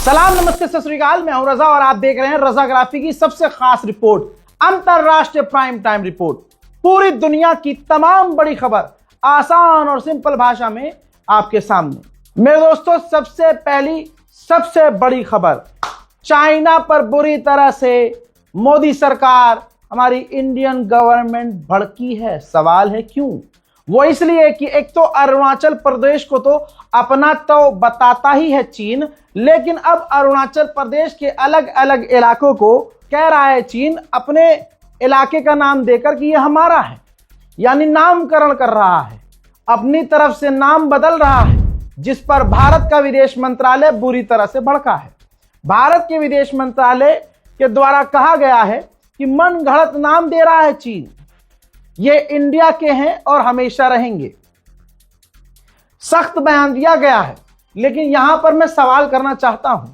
सलाम, नमस्ते, सत श्री अकाल। मैं हूं रजा और आप देख रहे हैं रजाग्राफी की सबसे खास रिपोर्ट, अंतरराष्ट्रीय प्राइम टाइम रिपोर्ट। पूरी दुनिया की तमाम बड़ी खबर आसान और सिंपल भाषा में आपके सामने। मेरे दोस्तों, सबसे पहली सबसे बड़ी खबर, चाइना पर बुरी तरह से मोदी सरकार, हमारी इंडियन गवर्नमेंट भड़की है। सवाल है क्यों? वो इसलिए कि एक तो अरुणाचल प्रदेश को तो अपना तो बताता ही है चीन, लेकिन अब अरुणाचल प्रदेश के अलग अलग इलाकों को कह रहा है चीन अपने इलाके का नाम देकर कि ये हमारा है, यानी नामकरण कर रहा है, अपनी तरफ से नाम बदल रहा है, जिस पर भारत का विदेश मंत्रालय बुरी तरह से भड़का है। भारत के विदेश मंत्रालय के द्वारा कहा गया है कि मन घड़त नाम दे रहा है चीन, ये इंडिया के हैं और हमेशा रहेंगे। सख्त बयान दिया गया है। लेकिन यहां पर मैं सवाल करना चाहता हूं,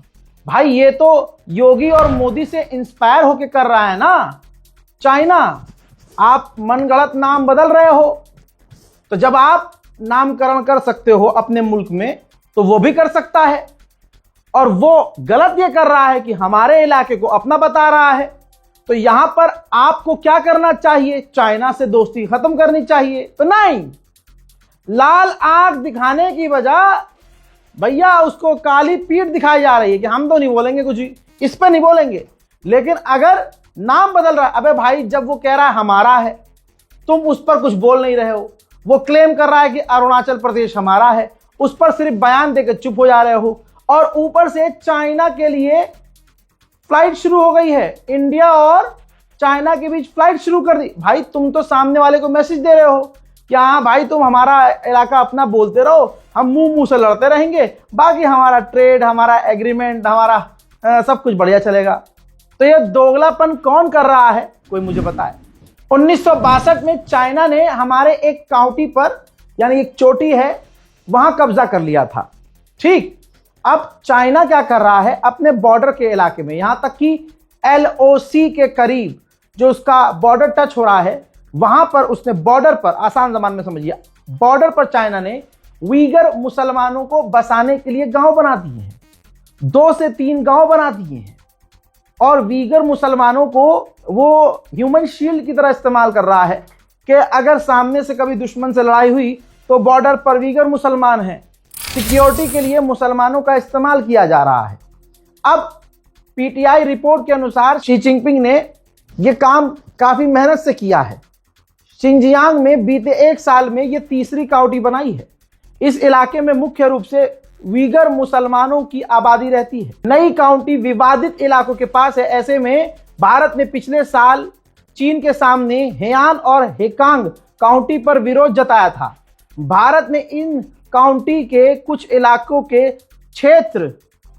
भाई ये तो योगी और मोदी से इंस्पायर होकर कर रहा है ना चाइना। आप मनगढ़ंत नाम बदल रहे हो, तो जब आप नामकरण कर सकते हो अपने मुल्क में, तो वो भी कर सकता है। और वो गलत ये कर रहा है कि हमारे इलाके को अपना बता रहा है। तो यहां पर आपको क्या करना चाहिए? चाइना से दोस्ती खत्म करनी चाहिए। तो नहीं, लाल आंख दिखाने की बजाय भैया उसको काली पीठ दिखाई जा रही है कि हम तो नहीं बोलेंगे कुछ भी, इस पर नहीं बोलेंगे। लेकिन अगर नाम बदल रहा है, अबे भाई जब वो कह रहा है हमारा है, तुम उस पर कुछ बोल नहीं रहे हो। वो क्लेम कर रहा है कि अरुणाचल प्रदेश हमारा है, उस पर सिर्फ बयान देकर चुप हो जा रहे हो। और ऊपर से चाइना के लिए फ्लाइट शुरू हो गई है, इंडिया और चाइना के बीच फ्लाइट शुरू कर दी। भाई तुम तो सामने वाले को मैसेज दे रहे हो कि हाँ भाई तुम हमारा इलाका अपना बोलते रहो, हम मुंह मुंह से लड़ते रहेंगे, बाकी हमारा ट्रेड, हमारा एग्रीमेंट, हमारा सब कुछ बढ़िया चलेगा। तो ये दोगलापन कौन कर रहा है, कोई मुझे बताए। 1962 में चाइना ने हमारे एक काउंटी पर, यानी एक चोटी है, वहां कब्जा कर लिया था। ठीक, अब चाइना क्या कर रहा है अपने बॉर्डर के इलाके में, यहां तक कि LOC के करीब जो उसका बॉर्डर टच हो रहा है, वहां पर उसने बॉर्डर पर, आसान जबान में समझिए, बॉर्डर पर चाइना ने उइगर मुसलमानों को बसाने के लिए गांव बना दिए हैं, 2 से 3 गांव बना दिए हैं। और उइगर मुसलमानों को वो ह्यूमन शील्ड की तरह इस्तेमाल कर रहा है कि अगर सामने से कभी दुश्मन से लड़ाई हुई तो बॉर्डर पर उइगर मुसलमान हैं। सिक्योरिटी के लिए मुसलमानों का इस्तेमाल किया जा रहा है। अब PTI रिपोर्ट के अनुसार शी जिनपिंग ने यह काम काफी मेहनत से किया है। शिनजियांग में बीते 1 साल में यह तीसरी काउंटी बनाई है। इस इलाके में मुख्य रूप से उइगर मुसलमानों की आबादी रहती है। नई काउंटी विवादित इलाकों के पास है। ऐसे में भारत ने पिछले साल चीन के सामने हेयान और हेकांग काउंटी पर विरोध जताया था। भारत ने इन काउंटी के कुछ इलाकों के क्षेत्र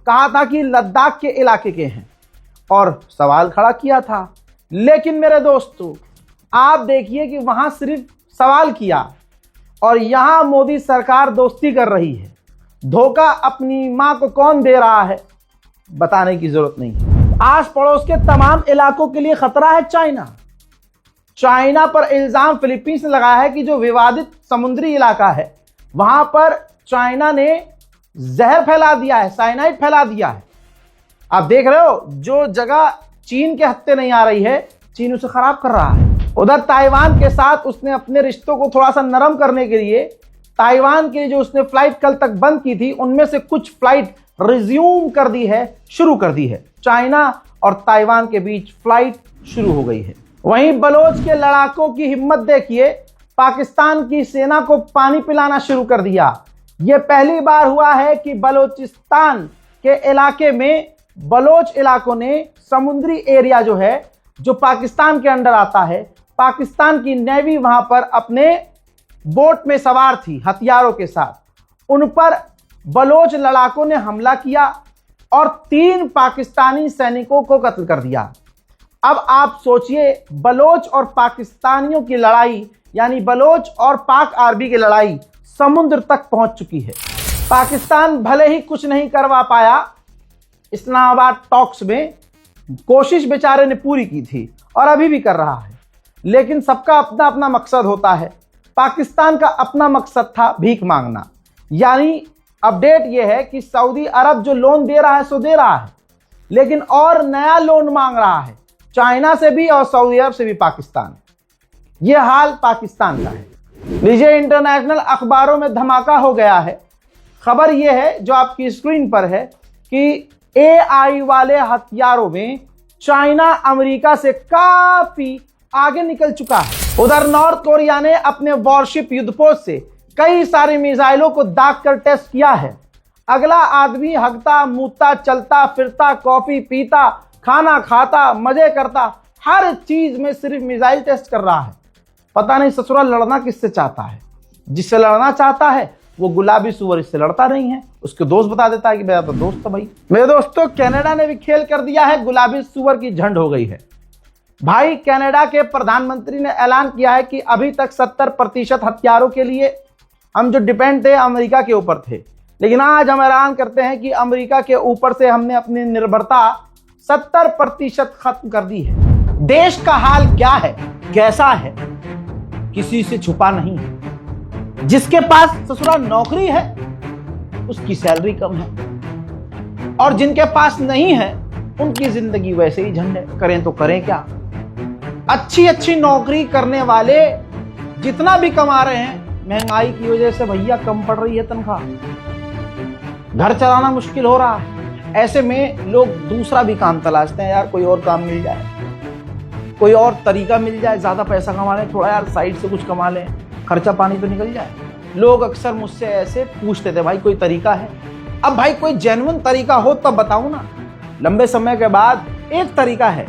कहा था कि लद्दाख के इलाके के हैं और सवाल खड़ा किया था। लेकिन मेरे दोस्तों, आप देखिए कि वहां सिर्फ सवाल किया और यहां मोदी सरकार दोस्ती कर रही है। धोखा अपनी मां को कौन दे रहा है, बताने की जरूरत नहीं। आस पड़ोस के तमाम इलाकों के लिए खतरा है चाइना। चाइना पर इल्जाम फिलीपींस ने लगाया है कि जो विवादित समुद्री इलाका है, वहां पर चाइना ने जहर फैला दिया है, साइनाइड फैला दिया है। आप देख रहे हो, जो जगह चीन के हत्थे नहीं आ रही है, चीन उसे खराब कर रहा है। उधर ताइवान के साथ उसने अपने रिश्तों को थोड़ा सा नरम करने के लिए ताइवान के जो उसने फ्लाइट कल तक बंद की थी, उनमें से कुछ फ्लाइट रिज्यूम कर दी है, शुरू कर दी है। चाइना और ताइवान के बीच फ्लाइट शुरू हो गई है। वहीं बलोच के लड़ाकों की हिम्मत देखिए, पाकिस्तान की सेना को पानी पिलाना शुरू कर दिया। यह पहली बार हुआ है कि बलोचिस्तान के इलाके में बलोच इलाकों ने समुद्री एरिया जो है, जो पाकिस्तान के अंडर आता है, पाकिस्तान की नेवी वहां पर अपने बोट में सवार थी हथियारों के साथ, उन पर बलोच लड़ाकों ने हमला किया और 3 पाकिस्तानी सैनिकों को कत्ल कर दिया। अब आप सोचिए, बलोच और पाकिस्तानियों की लड़ाई, यानी बलोच और पाक आर्मी की लड़ाई समुद्र तक पहुंच चुकी है। पाकिस्तान भले ही कुछ नहीं करवा पाया इस्लामाबाद टॉक्स में, कोशिश बेचारे ने पूरी की थी और अभी भी कर रहा है, लेकिन सबका अपना अपना मकसद होता है। पाकिस्तान का अपना मकसद था भीख मांगना, यानी अपडेट यह है कि सऊदी अरब जो लोन दे रहा है सो दे रहा है, लेकिन और नया लोन मांग रहा है चाइना से भी और सऊदी अरब से भी पाकिस्तान। यह हाल पाकिस्तान का है। लीजिए, इंटरनेशनल अखबारों में धमाका हो गया है। खबर यह है जो आपकी स्क्रीन पर है कि AI वाले हथियारों में चाइना अमेरिका से काफी आगे निकल चुका है। उधर नॉर्थ कोरिया ने अपने वॉरशिप युद्धपोत से कई सारी मिसाइलों को दाग कर टेस्ट किया है। अगला आदमी हगता, मुतता, चलता फिरता, कॉफी पीता, खाना खाता, मजे करता, हर चीज में सिर्फ मिसाइल टेस्ट कर रहा है। पता नहीं ससुरा लड़ना किससे चाहता है। जिससे लड़ना चाहता है वो गुलाबी सुअर इससे लड़ता नहीं है, उसके दोस्त बता देता है कि मेरा तो दोस्त है भाई। मेरे दोस्तों, कनाडा ने भी खेल कर दिया है, गुलाबी सुअर की झंड हो गई है भाई। कनाडा के प्रधानमंत्री ने ऐलान किया है कि अभी तक 70% हथियारों के लिए हम जो डिपेंड थे अमेरिका के ऊपर थे, लेकिन आज हम ऐलान करते हैं कि अमेरिका के ऊपर से हमने अपनी निर्भरता 70% खत्म कर दी है। देश का हाल क्या है, कैसा है, किसी से छुपा नहीं है। जिसके पास ससुरा नौकरी है उसकी सैलरी कम है, और जिनके पास नहीं है उनकी जिंदगी वैसे ही झंड है। करें तो करें क्या। अच्छी अच्छी नौकरी करने वाले जितना भी कमा रहे हैं, महंगाई की वजह से भैया कम पड़ रही है तनख्वाह, घर चलाना मुश्किल हो रहा है। ऐसे में लोग दूसरा भी काम तलाशते हैं, यार कोई और काम मिल जाए, कोई और तरीका मिल जाए, ज्यादा पैसा कमा लें, थोड़ा यार साइड से कुछ कमा लें, खर्चा पानी तो निकल जाए। लोग अक्सर मुझसे ऐसे पूछते थे, भाई कोई तरीका है। अब भाई कोई जेन्युइन तरीका हो तब बताऊं ना। लंबे समय के बाद एक तरीका है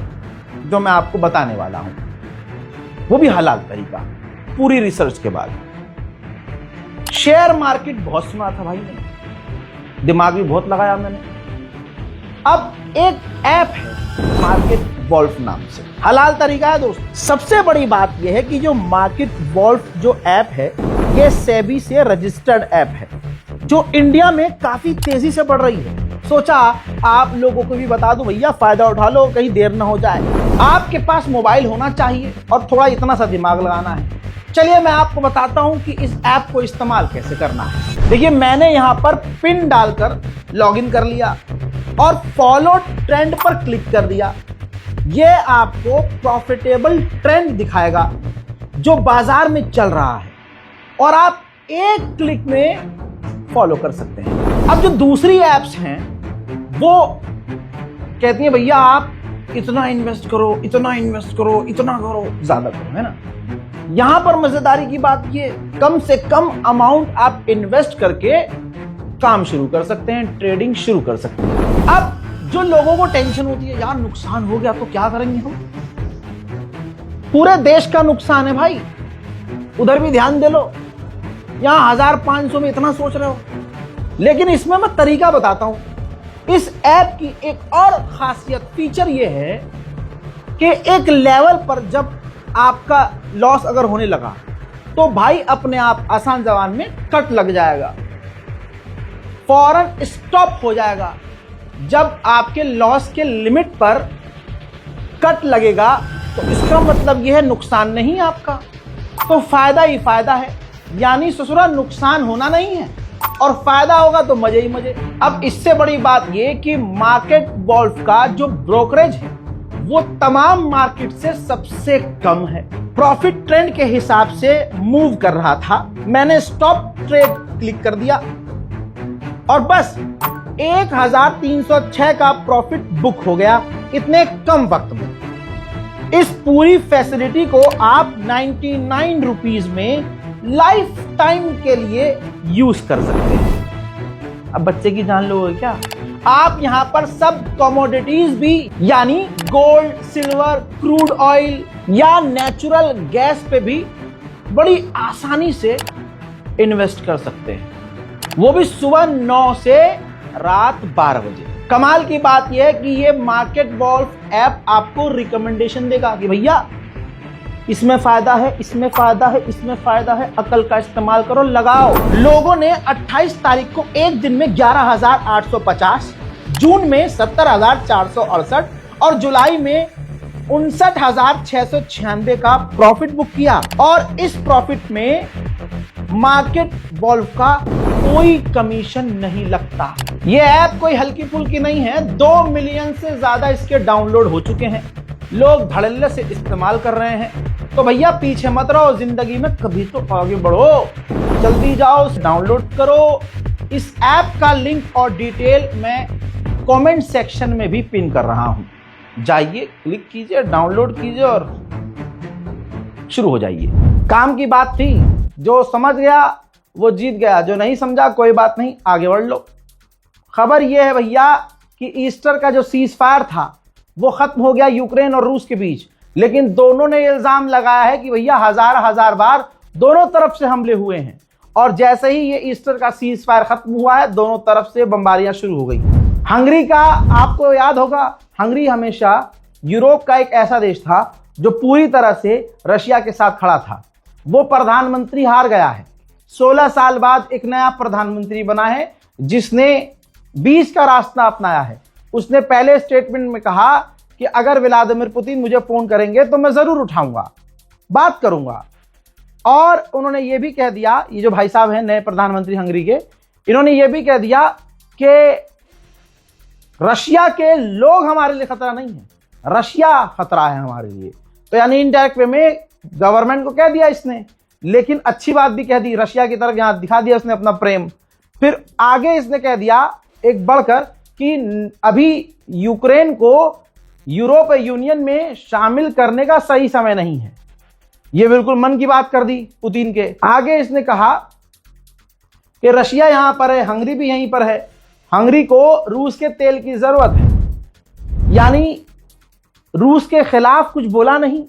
जो मैं आपको बताने वाला हूं, वो भी हलाल तरीका, पूरी रिसर्च के बाद। शेयर मार्केट बहुत सुना था भाई मैंने, दिमाग भी बहुत लगाया मैंने। अब एक ऐप है मार्केट वॉल्फ नाम से, हलाल तरीका है दोस्त। सबसे बड़ी बात यह है कि जो मार्केट वॉल्फ जो ऐप है ये सेबी से रजिस्टर्ड ऐप है, जो इंडिया में काफी तेजी से बढ़ रही है। सोचा आप लोगों को भी बता दूं भैया, फायदा उठा लो, कहीं देर ना हो जाए। आपके पास मोबाइल होना चाहिए और थोड़ा इतना सा दिमाग लगाना है। चलिए मैं आपको बताता हूं कि इस ऐप को इस्तेमाल कैसे करना है। देखिए, मैंने यहां पर पिन डालकर लॉगिन कर लिया और फॉलो ट्रेंड पर क्लिक कर दिया। यह आपको प्रॉफिटेबल ट्रेंड दिखाएगा जो बाजार में चल रहा है, और आप एक क्लिक में फॉलो कर सकते हैं। अब जो दूसरी एप्स हैं वो कहती हैं भैया आप इतना इन्वेस्ट करो, इतना इन्वेस्ट करो, इतना करो, ज्यादा करो, है ना। यहां पर मजेदारी की बात ये, कम से कम अमाउंट आप इन्वेस्ट करके काम शुरू कर सकते हैं, ट्रेडिंग शुरू कर सकते हैं। अब जो लोगों को टेंशन होती है, यार नुकसान हो गया तो क्या करेंगे हम, पूरे देश का नुकसान है भाई, उधर भी ध्यान दे लो। यहां 1500 में इतना सोच रहे हो, लेकिन इसमें मैं तरीका बताता हूं। इस ऐप की एक और खासियत फीचर यह है कि एक लेवल पर जब आपका लॉस अगर होने लगा तो भाई अपने आप आसान जबान में कट लग जाएगा, फौरन स्टॉप हो जाएगा। जब आपके लॉस के लिमिट पर कट लगेगा तो इसका मतलब यह है नुकसान नहीं आपका, तो फायदा ही फायदा है। यानी ससुरा नुकसान होना नहीं है और फायदा होगा तो मजे ही मजे। अब इससे बड़ी बात यह कि मार्केट वॉल्फ का जो ब्रोकरेज है वो तमाम मार्केट से सबसे कम है। प्रॉफिट ट्रेंड के हिसाब से मूव कर रहा था, मैंने स्टॉप ट्रेड क्लिक कर दिया और बस 1306 का प्रॉफिट बुक हो गया इतने कम वक्त में। इस पूरी फैसिलिटी को आप 99 रुपीज में लाइफ टाइम के लिए यूज कर सकते हैं। अब बच्चे की जान लोगे क्या, आप यहां पर सब कमोडिटीज भी यानी गोल्ड, सिल्वर, क्रूड ऑयल या नेचुरल गैस पे भी बड़ी आसानी से इन्वेस्ट कर सकते हैं, वो भी सुबह 9 से रात 12 बजे। कमाल की बात यह है कि ये मार्केट वॉल्फ ऐप आपको रिकमेंडेशन देगा कि भैया इसमें फायदा है, इसमें फायदा है, इसमें फायदा है, अकल का इस्तेमाल करो, लगाओ। लोगों ने 28 तारीख को एक दिन में 11,850, जून में 70,468 और जुलाई में 59,696 का प्रॉफिट बुक किया। और इस प्रॉफिट में मार्केट वॉल्फ का कोई कमीशन नहीं लगता। ये ऐप कोई हल्की फुल्की नहीं है, 2 मिलियन से ज्यादा इसके डाउनलोड हो चुके हैं, लोग धड़ल्ले से इस्तेमाल कर रहे हैं। तो भैया पीछे मत रहो, जिंदगी में कभी तो आगे बढ़ो, जल्दी जाओ डाउनलोड करो। इस ऐप का लिंक और डिटेल मैं कमेंट सेक्शन में भी पिन कर रहा हूं, जाइए क्लिक कीजिए, डाउनलोड कीजिए और शुरू हो जाइए। काम की बात थी, जो समझ गया वो जीत गया, जो नहीं समझा कोई बात नहीं, आगे बढ़ लो। खबर यह है भैया कि ईस्टर का जो सीज फायर था वो खत्म हो गया यूक्रेन और रूस के बीच, लेकिन दोनों ने इल्जाम लगाया है कि भैया हजार बार दोनों तरफ से हमले हुए हैं। और जैसे ही ये ईस्टर का सीज फायर खत्म हुआ है, दोनों तरफ से बमबारियां शुरू हो गई। हंगरी का आपको याद होगा, हंगरी हमेशा यूरोप का एक ऐसा देश था जो पूरी तरह से रशिया के साथ खड़ा था। वो प्रधानमंत्री हार गया है, 16 साल बाद एक नया प्रधानमंत्री बना है जिसने 20 का रास्ता अपनाया है। उसने पहले स्टेटमेंट में कहा कि अगर व्लादिमीर पुतिन मुझे फोन करेंगे तो मैं जरूर उठाऊंगा, बात करूंगा। और उन्होंने ये भी कह दिया, ये जो भाई साहब हैं नए प्रधानमंत्री हंगरी के, इन्होंने ये भी कह दिया कि रशिया के लोग हमारे लिए खतरा नहीं है, रशिया खतरा है हमारे लिए। तो यानी इनडायरेक्ट वे में गवर्नमेंट को कह दिया इसने, लेकिन अच्छी बात भी कह दी, रशिया की तरफ यहां दिखा दिया उसने अपना प्रेम। फिर आगे इसने कह दिया एक बढ़कर कि अभी यूक्रेन को यूरोपीय यूनियन में शामिल करने का सही समय नहीं है। यह बिल्कुल मन की बात कर दी पुतिन के। आगे इसने कहा कि रशिया यहां पर है, हंगरी भी यहीं पर है, हंगरी को रूस के तेल की जरूरत है। यानी रूस के खिलाफ कुछ बोला नहीं,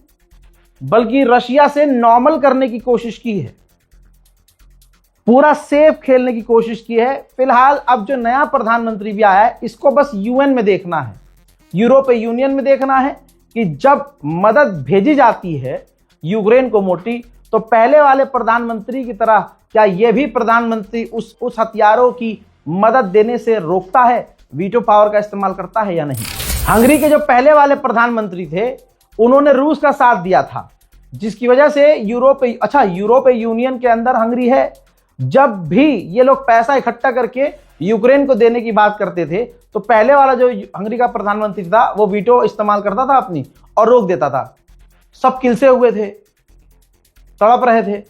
बल्कि रशिया से नॉर्मल करने की कोशिश की है, पूरा सेफ खेलने की कोशिश की है। फिलहाल अब जो नया प्रधानमंत्री भी आया है, इसको बस यूएन में देखना है, यूरोपीय यूनियन में देखना है कि जब मदद भेजी जाती है यूक्रेन को मोटी, तो पहले वाले प्रधानमंत्री की तरह क्या यह भी प्रधानमंत्री उस हथियारों की मदद देने से रोकता है, वीटो पावर का इस्तेमाल करता है या नहीं। हंगरी के जो पहले वाले प्रधानमंत्री थे उन्होंने रूस का साथ दिया था, जिसकी वजह से यूरोपीय यूनियन के अंदर हंगरी है। जब भी ये लोग पैसा इकट्ठा करके यूक्रेन को देने की बात करते थे, तो पहले वाला जो हंगरी का प्रधानमंत्री था वो वीटो इस्तेमाल करता था अपनी और रोक देता था। सब किलसे हुए थे, तड़प रहे थे,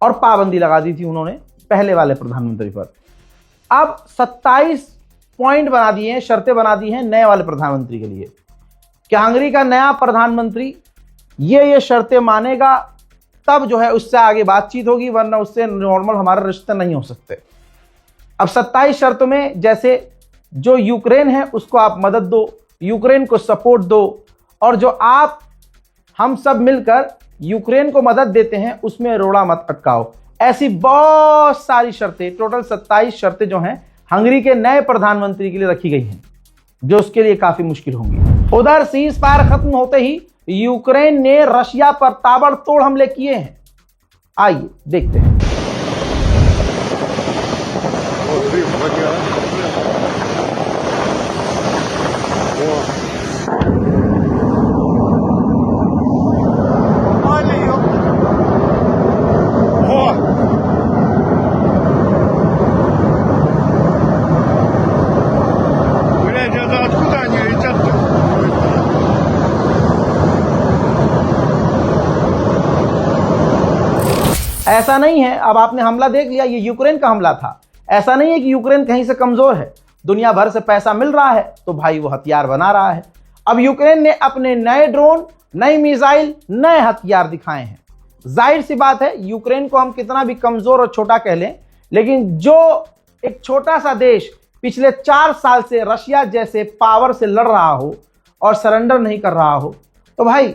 और पाबंदी लगा दी थी उन्होंने पहले वाले प्रधानमंत्री पर। अब 27 पॉइंट बना दिए हैं, शर्तें बना दी हैं नए वाले प्रधानमंत्री के लिए कि हंगरी का नया प्रधानमंत्री ये शर्तें मानेगा, तब जो है उससे आगे बातचीत होगी, वरना उससे नॉर्मल हमारे रिश्ते नहीं हो सकते। अब 27 शर्तों में जैसे जो यूक्रेन है उसको आप मदद दो, यूक्रेन को सपोर्ट दो, और जो आप हम सब मिलकर यूक्रेन को मदद देते हैं उसमें रोड़ा मत अटकाओ। ऐसी बहुत सारी शर्तें, टोटल 27 शर्तें जो हैं हंगरी के नए प्रधानमंत्री के लिए रखी गई हैं, जो उसके लिए काफी मुश्किल होंगी। उधर सीज फायर खत्म होते ही यूक्रेन ने रशिया पर ताबड़तोड़ हमले किए हैं। आइए देखते हैं। ऐसा नहीं है, अब आपने हमला देख लिया, ये यूक्रेन का हमला था। ऐसा नहीं है कि यूक्रेन कहीं से कमजोर है, दुनिया भर से पैसा मिल रहा है तो भाई वो हथियार बना रहा है। अब यूक्रेन ने अपने नए ड्रोन, नई मिसाइल, नए हथियार दिखाए हैं। जाहिर सी बात है, यूक्रेन को हम कितना भी कमजोर और छोटा कह लें, लेकिन जो एक छोटा सा देश पिछले 4 साल से रशिया जैसे पावर से लड़ रहा हो और सरेंडर नहीं कर रहा हो, तो भाई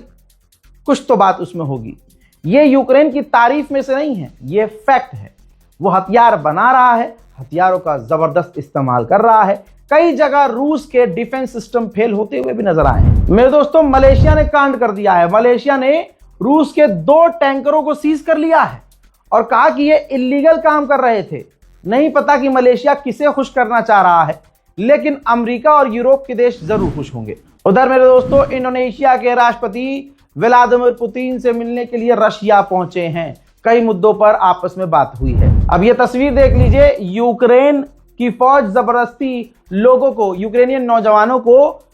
कुछ तो बात उसमें होगी। ये यूक्रेन की तारीफ में से नहीं है, ये फैक्ट है। वो हथियार बना रहा है, हथियारों का जबरदस्त इस्तेमाल कर रहा है। कई जगह रूस के डिफेंस सिस्टम फेल होते हुए भी नजर आए। मेरे दोस्तों, मलेशिया ने कांड कर दिया है। मलेशिया ने रूस के 2 टैंकरों को सीज कर लिया है और कहा कि ये इलीगल काम कर रहे थे। नहीं पता कि मलेशिया किसे खुश करना चाह रहा है, लेकिन अमेरिका और यूरोप के देश जरूर खुश होंगे। उधर मेरे दोस्तों, इंडोनेशिया के राष्ट्रपति व्लादिमीर पुतिन से मिलने के लिए रशिया पहुंचे हैं। कई मुद्दों पर आपस में बात हुई है। अब ये तस्वीर देख लीजिए, यूक्रेन की फौज जबरदस्ती लोगों को, यूक्रेनियन नौजवानों को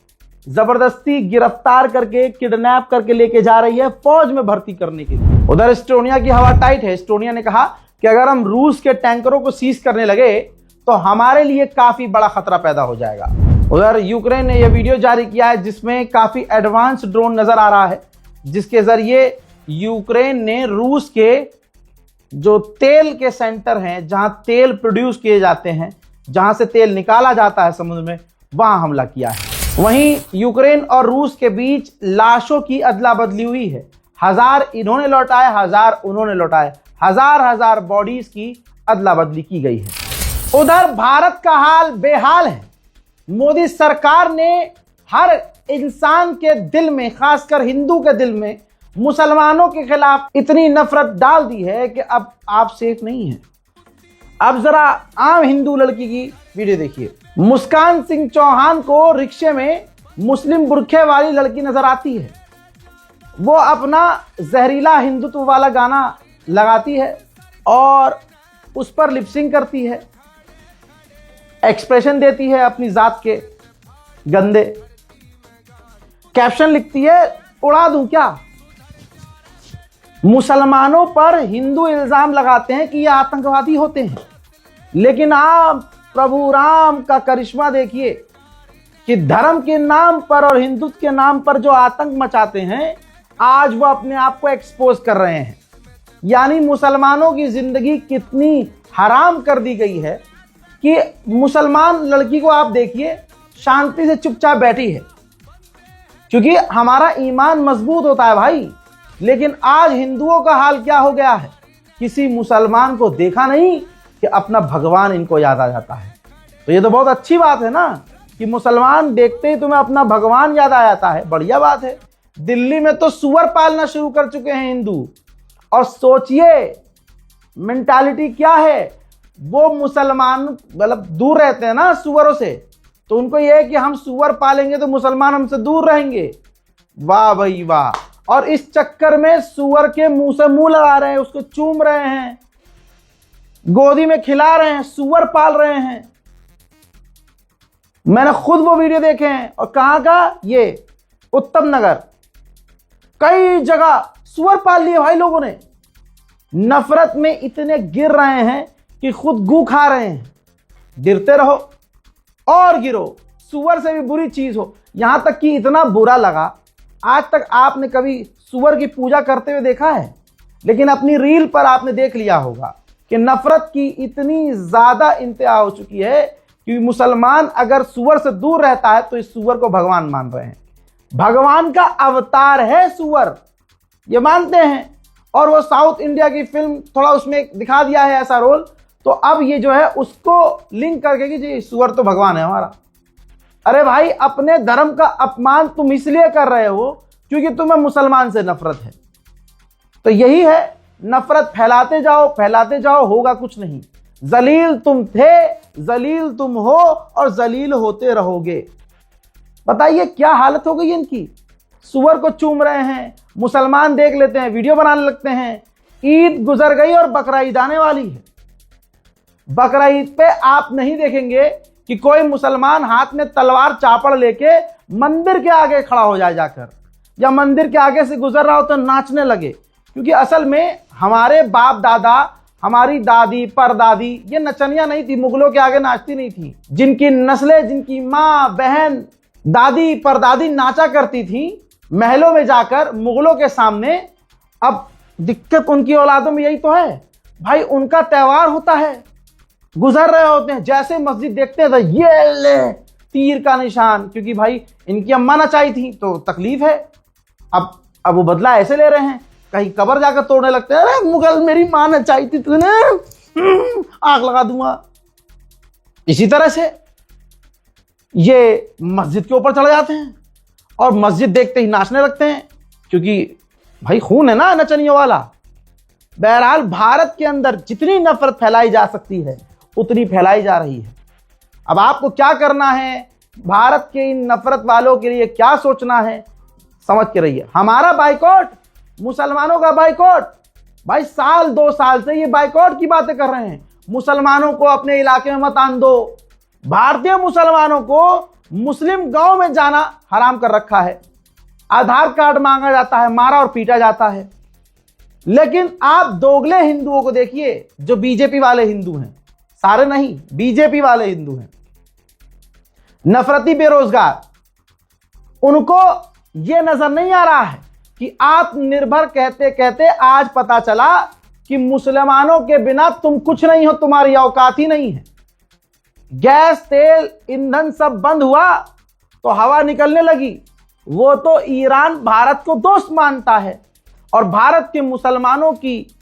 जबरदस्ती गिरफ्तार करके किडनैप करके लेके जा रही है फौज में भर्ती करने के लिए। उधर एस्टोनिया की हवा टाइट है। एस्टोनिया ने कहा कि अगर हम रूस के टैंकरों को सीज करने लगे तो हमारे लिए काफी बड़ा खतरा पैदा हो जाएगा। उधर यूक्रेन ने यह वीडियो जारी किया है जिसमें काफी एडवांस ड्रोन नजर आ रहा है, जिसके जरिए यूक्रेन ने रूस के जो तेल के सेंटर हैं, जहां तेल प्रोड्यूस किए जाते हैं, जहां से तेल निकाला जाता है समुद्र में, वहां हमला किया है। वहीं यूक्रेन और रूस के बीच लाशों की अदला बदली हुई है। 1000 इन्होंने लौटाए, 1000 उन्होंने लौटाए, हजार बॉडीज की अदला बदली की गई है। उधर भारत का हाल बेहाल है। मोदी सरकार ने हर इंसान के दिल में, खासकर हिंदू के दिल में, मुसलमानों के खिलाफ इतनी नफरत डाल दी है कि अब आप सेफ नहीं हैं। अब जरा आम हिंदू लड़की की वीडियो देखिए। मुस्कान सिंह चौहान को रिक्शे में मुस्लिम बुरखे वाली लड़की नजर आती है। वो अपना जहरीला हिंदुत्व वाला गाना लगाती है और उस पर लिपसिंग करती है, एक्सप्रेशन देती है अपनी जात के गंदे। कैप्शन लिखती है, उड़ा दूं क्या। मुसलमानों पर हिंदू इल्जाम लगाते हैं कि ये आतंकवादी होते हैं, लेकिन आप प्रभु राम का करिश्मा देखिए कि धर्म के नाम पर और हिंदुत्व के नाम पर जो आतंक मचाते हैं, आज वो अपने आप को एक्सपोज कर रहे हैं। यानी मुसलमानों की जिंदगी कितनी हराम कर दी गई है कि मुसलमान लड़की को आप देखिए, शांति से चुपचाप बैठी है, क्योंकि हमारा ईमान मजबूत होता है भाई। लेकिन आज हिंदुओं का हाल क्या हो गया है, किसी मुसलमान को देखा नहीं कि अपना भगवान इनको याद आ जाता है। तो ये तो बहुत अच्छी बात है ना कि मुसलमान देखते ही तुम्हें अपना भगवान याद आ जाता है, बढ़िया बात है। दिल्ली में तो सुअर पालना शुरू कर चुके हैं हिंदू, और सोचिए मेंटालिटी क्या है। वो मुसलमान मतलब दूर रहते हैं ना सुअरों से, तो उनको ये है कि हम सुअर पालेंगे तो मुसलमान हमसे दूर रहेंगे। वाह भाई वाह। और इस चक्कर में सुअर के मुंह से मुंह लगा रहे हैं, उसको चूम रहे हैं, गोदी में खिला रहे हैं, सुअर पाल रहे हैं। मैंने खुद वो वीडियो देखे हैं। और कहां का, ये उत्तम नगर, कई जगह सुअर पाल लिए भाई लोगों ने। नफरत में इतने गिर रहे हैं कि खुद गू खा रहे हैं। गिरते रहो और गिरो, सुअर से भी बुरी चीज हो। यहां तक कि इतना बुरा लगा, आज तक आपने कभी सुअर की पूजा करते हुए देखा है? लेकिन अपनी रील पर आपने देख लिया होगा कि नफरत की इतनी ज्यादा इंतहा हो चुकी है कि मुसलमान अगर सुअर से दूर रहता है तो इस सुअर को भगवान मान रहे हैं। भगवान का अवतार है सुअर, ये मानते हैं। और वो साउथ इंडिया की फिल्म थोड़ा उसमें दिखा दिया है ऐसा रोल, तो अब ये जो है उसको लिंक करके कि जी सुअर तो भगवान है हमारा। अरे भाई, अपने धर्म का अपमान तुम इसलिए कर रहे हो क्योंकि तुम्हें मुसलमान से नफरत है। तो यही है, नफरत फैलाते जाओ, होगा कुछ नहीं। जलील तुम थे, जलील तुम हो और जलील होते रहोगे। बताइए क्या हालत हो गई इनकी। सुअर को चूम रहे हैं, मुसलमान देख लेते हैं, वीडियो बनाने लगते हैं। ईद गुजर गई और बकरा ईद आने वाली है। बकरा ईद पे आप नहीं देखेंगे कि कोई मुसलमान हाथ में तलवार चापड़ लेके मंदिर के आगे खड़ा हो जाए जाकर, या मंदिर के आगे से गुजर रहा हो तो नाचने लगे। क्योंकि असल में हमारे बाप दादा, हमारी दादी परदादी ये नचनिया नहीं थी, मुगलों के आगे नाचती नहीं थी। जिनकी नस्लें, जिनकी माँ बहन दादी परदादी नाचा करती थी महलों में जाकर मुगलों के सामने, अब दिक्कत उनकी औलादों में यही तो है भाई। उनका त्योहार होता है, गुजर रहे होते हैं, जैसे मस्जिद देखते हैं तो ये ले तीर का निशान, क्योंकि भाई इनकी अम्मा नचाई थी तो तकलीफ है। अब वो बदला ऐसे ले रहे हैं, कहीं कब्र जाकर तोड़ने लगते हैं। अरे मुगल मेरी मां नचाई थी तूने, आग लगा दूंगा। इसी तरह से ये मस्जिद के ऊपर चढ़ जाते हैं और मस्जिद देखते ही नाचने लगते हैं, क्योंकि भाई खून है ना नचनियों वाला। बहरहाल भारत के अंदर जितनी नफरत फैलाई जा सकती है उतनी फैलाई जा रही है। अब आपको क्या करना है, भारत के इन नफरत वालों के लिए क्या सोचना है, समझ के रहिए। हमारा बाइकॉट, मुसलमानों का बाइकॉट, भाई साल 2 साल से ये बाइकआउट की बातें कर रहे हैं, मुसलमानों को अपने इलाके में मत आन दो। भारतीय मुसलमानों को मुस्लिम गांव में जाना हराम कर रखा है, आधार कार्ड मांगा जाता है, मारा और पीटा जाता है। लेकिन आप दोगले हिंदुओं को देखिए, जो बीजेपी वाले हिंदू हैं, सारे नहीं, बीजेपी वाले हिंदू हैं, नफरती बेरोजगार, उनको यह नजर नहीं आ रहा है कि आत्मनिर्भर कहते कहते आज पता चला कि मुसलमानों के बिना तुम कुछ नहीं हो, तुम्हारी औकात ही नहीं है। गैस, तेल, ईंधन सब बंद हुआ तो हवा निकलने लगी। वो तो ईरान भारत को दोस्त मानता है और भारत के मुसलमानों की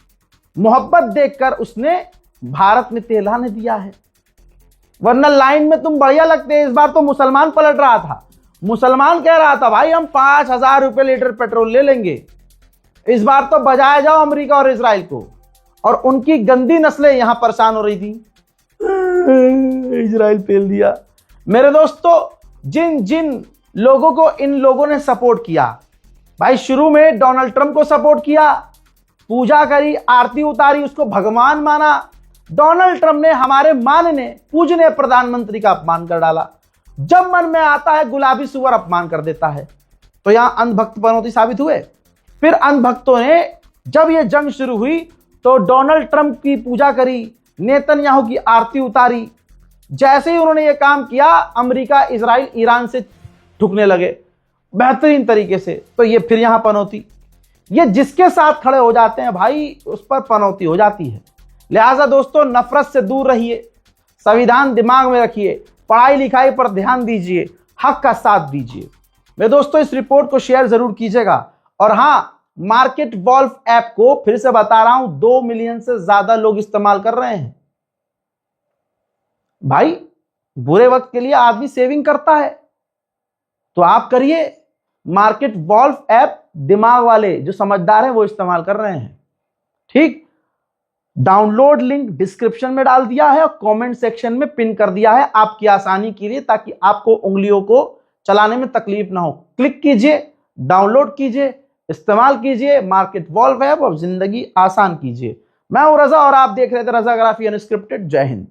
मोहब्बत देखकर उसने भारत में तेल आने दिया है। वरना लाइन में तुम बढ़िया लगते हैं। इस बार तो मुसलमान पलट रहा था, मुसलमान कह रहा था भाई हम 5,000 रुपये लीटर पेट्रोल ले लेंगे। इस बार तो बजाया जाओ अमेरिका और इजराइल को, और उनकी गंदी नस्लें यहां परेशान हो रही थी। इजराइल पेल दिया। मेरे दोस्तों, जिन जिन लोगों को इन लोगों ने सपोर्ट किया, भाई शुरू में डोनाल्ड ट्रंप को सपोर्ट किया, पूजा करी, आरती उतारी, उसको भगवान माना। डोनाल्ड ट्रंप ने हमारे मानने पूजने प्रधानमंत्री का अपमान कर डाला। जब मन में आता है गुलाबी सुअर अपमान कर देता है। तो यहां अंधभक्त पनौती साबित हुए। फिर अंधभक्तों ने जब यह जंग शुरू हुई तो डोनाल्ड ट्रंप की पूजा करी, नेतन्याहू की आरती उतारी। जैसे ही उन्होंने यह काम किया, अमेरिका, इजराइल, ईरान से ठुकने लगे बेहतरीन तरीके से। तो ये फिर यहां पनौती। ये जिसके साथ खड़े हो जाते हैं भाई, उस पर पनौती हो जाती है। लिहाजा दोस्तों, नफरत से दूर रहिए, संविधान दिमाग में रखिए, पढ़ाई लिखाई पर ध्यान दीजिए, हक का साथ दीजिए। मेरे दोस्तों, इस रिपोर्ट को शेयर जरूर कीजिएगा। और हां, मार्केट वॉल्फ ऐप को फिर से बता रहा हूं, 2 मिलियन से ज्यादा लोग इस्तेमाल कर रहे हैं। भाई बुरे वक्त के लिए आदमी सेविंग करता है, तो आप करिए। मार्केट वॉल्फ ऐप दिमाग वाले जो समझदार हैं वो इस्तेमाल कर रहे हैं। ठीक, डाउनलोड लिंक डिस्क्रिप्शन में डाल दिया है और कमेंट सेक्शन में पिन कर दिया है आपकी आसानी के लिए, ताकि आपको उंगलियों को चलाने में तकलीफ ना हो। क्लिक कीजिए, डाउनलोड कीजिए, इस्तेमाल कीजिए मार्केट वॉल्फ ऐप और जिंदगी आसान कीजिए। मैं हूं रजा और आप देख रहे थे रजाग्राफी अनस्क्रिप्टेड। जय हिंद।